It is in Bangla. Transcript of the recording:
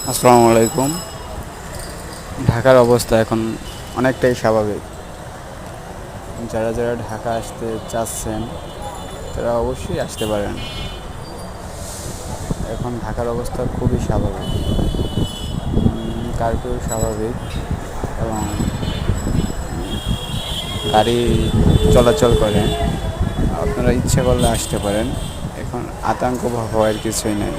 আসসালামু আলাইকুম। ঢাকার অবস্থা এখন অনেকটাই স্বাভাবিক। যারা যারা ঢাকা আসতে চাচ্ছেন তারা অবশ্যই আসতে পারেন। এখন ঢাকার অবস্থা খুবই স্বাভাবিক, কার্ফিউ স্বাভাবিক এবং গাড়ি চলাচল করে। আপনারা ইচ্ছে করলে আসতে পারেন, এখন আতঙ্ক হওয়ার কিছুই নেই।